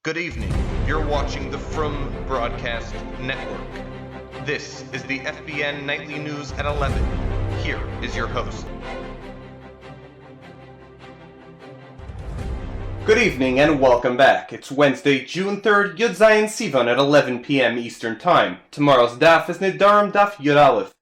Good evening. You're watching the Frum Broadcast Network. This is the FBN Nightly News at 11. Here is your host. Good evening and welcome back. It's Wednesday, June 3rd, Yud Zayin Sivan at 11 p.m. Eastern Time. Tomorrow's daf is Nedarim Daf Yud Aleph.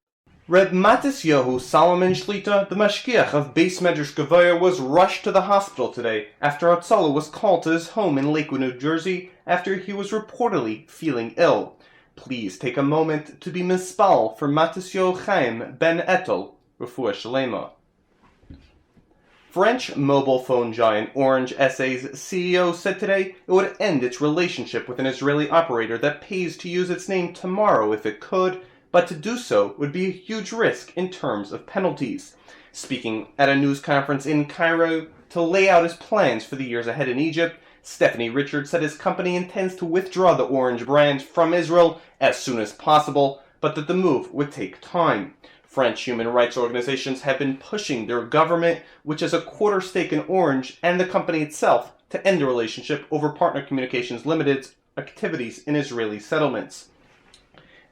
Reb Matisyahu Solomon Shlita, the Mashgiach of Beis Medrash Gavoya, was rushed to the hospital today after Hatzalah was called to his home in Lakewood, New Jersey, after he was reportedly feeling ill. Please take a moment to be mispal for Matisyahu Chaim Ben Etel, Refuah Shalema. French mobile phone giant Orange SA's CEO said today it would end its relationship with an Israeli operator that pays to use its name tomorrow if it could, but to do so would be a huge risk in terms of penalties. Speaking at a news conference in Cairo to lay out his plans for the years ahead in Egypt, Stephanie Richards said his company intends to withdraw the Orange brand from Israel as soon as possible, but that the move would take time. French human rights organizations have been pushing their government, which has a quarter stake in Orange, and the company itself, to end the relationship over Partner Communications Limited's activities in Israeli settlements.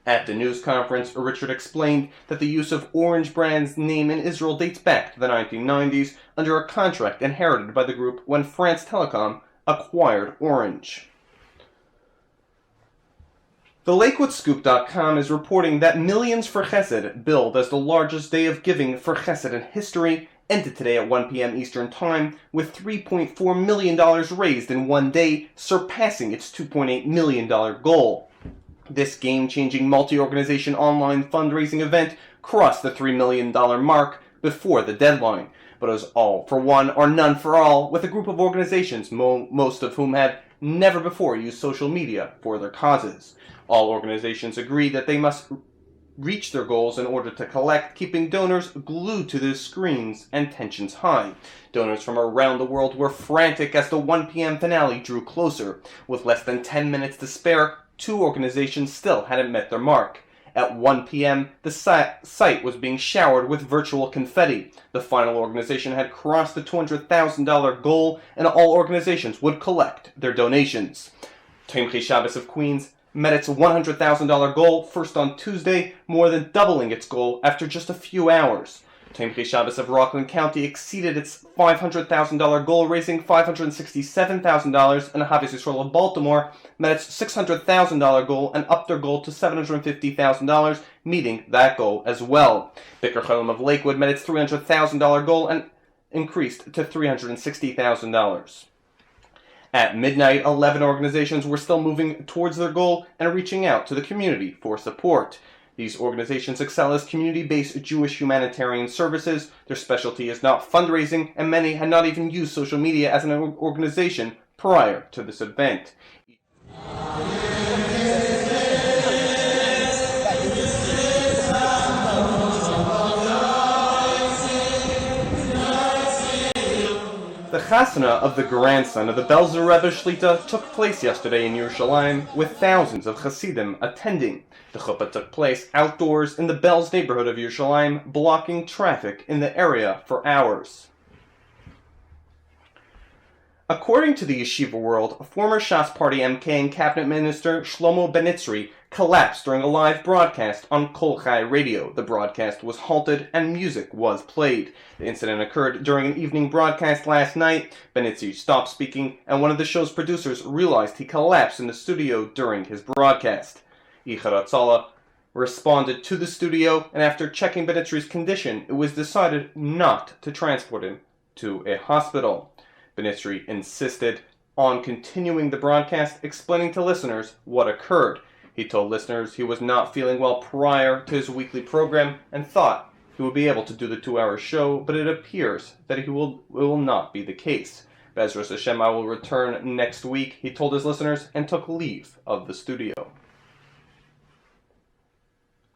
At the news conference, Richard explained that the use of Orange brand's name in Israel dates back to the 1990s under a contract inherited by the group when France Telecom acquired Orange. TheLakewoodScoop.com is reporting that Millions for Chesed, billed as the largest day of giving for Chesed in history, ended today at 1 p.m. Eastern Time with $3.4 million raised in one day, surpassing its $2.8 million goal. This game-changing multi-organization online fundraising event crossed the $3 million mark before the deadline, but it was all for one or none for all, with a group of organizations, most of whom had never before used social media for their causes. All organizations agreed that they must reach their goals in order to collect, keeping donors glued to their screens and tensions high. Donors from around the world were frantic as the 1 p.m. finale drew closer. With less than 10 minutes to spare, two organizations still hadn't met their mark. At 1 p.m., the site was being showered with virtual confetti. The final organization had crossed the $200,000 goal, and all organizations would collect their donations. Tomchei Shabbos of Queens met its $100,000 goal first on Tuesday, more than doubling its goal after just a few hours. Tomchei Shabbos of Rockland County exceeded its $500,000 goal, raising $567,000, and Ahavas Yisrael of Baltimore met its $600,000 goal and upped their goal to $750,000, meeting that goal as well. Bikur Cholim of Lakewood met its $300,000 goal and increased to $360,000. At midnight, 11 organizations were still moving towards their goal and reaching out to the community for support. These organizations excel as community-based Jewish humanitarian services. Their specialty is not fundraising, and many had not even used social media as an organization prior to this event. The chasana of the grandson of the Belzer Rebbe Shlita took place yesterday in Yerushalayim, with thousands of Hasidim attending. The chuppah took place outdoors in the Belz neighborhood of Yerushalayim, blocking traffic in the area for hours. According to the Yeshiva World, former Shas Party MK and Cabinet Minister Shlomo Ben-Itzri collapsed during a live broadcast on Kol Chai Radio. The broadcast was halted and music was played. The incident occurred during an evening broadcast last night. Ben-Itzri stopped speaking, and one of the show's producers realized he collapsed in the studio during his broadcast. Yichud Hatzalah responded to the studio, and after checking Ben-Itzri's condition, it was decided not to transport him to a hospital. Ben-Itzri insisted on continuing the broadcast, explaining to listeners what occurred. He told listeners he was not feeling well prior to his weekly program and thought he would be able to do the 2-hour show, but it appears that it will not be the case. Bezras Hashem, I will return next week, he told his listeners, and took leave of the studio.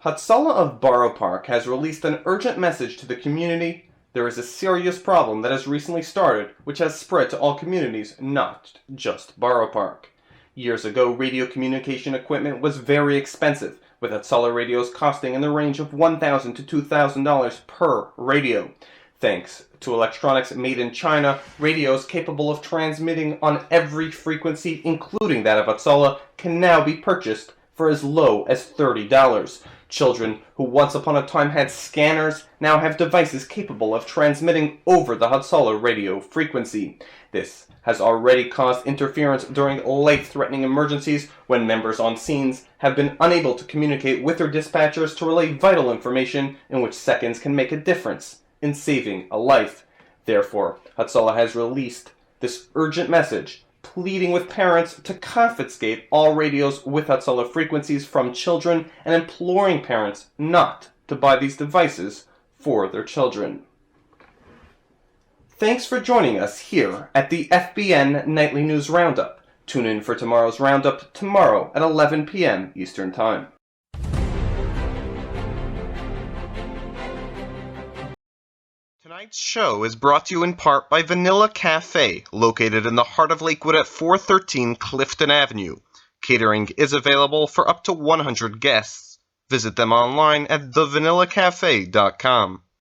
Hatzalah of Borough Park has released an urgent message to the community. There is a serious problem that has recently started, which has spread to all communities, not just Borough Park. Years ago, radio communication equipment was very expensive, with Hatzalah radios costing in the range of $1,000 to $2,000 per radio. Thanks to electronics made in China, radios capable of transmitting on every frequency, including that of Uppsala, can now be purchased for as low as $30. Children who once upon a time had scanners now have devices capable of transmitting over the Uppsala radio frequency. This has already caused interference during life-threatening emergencies when members on scenes have been unable to communicate with their dispatchers to relay vital information in which seconds can make a difference in saving a life. Therefore, Uppsala has released this urgent message, pleading with parents to confiscate all radios with Uppsala frequencies from children and imploring parents not to buy these devices for their children. Thanks for joining us here at the FBN Nightly News Roundup. Tune in for tomorrow's Roundup tomorrow at 11 p.m. Eastern Time. Tonight's show is brought to you in part by Vanilla Cafe, located in the heart of Lakewood at 413 Clifton Avenue. Catering is available for up to 100 guests. Visit them online at thevanillacafe.com.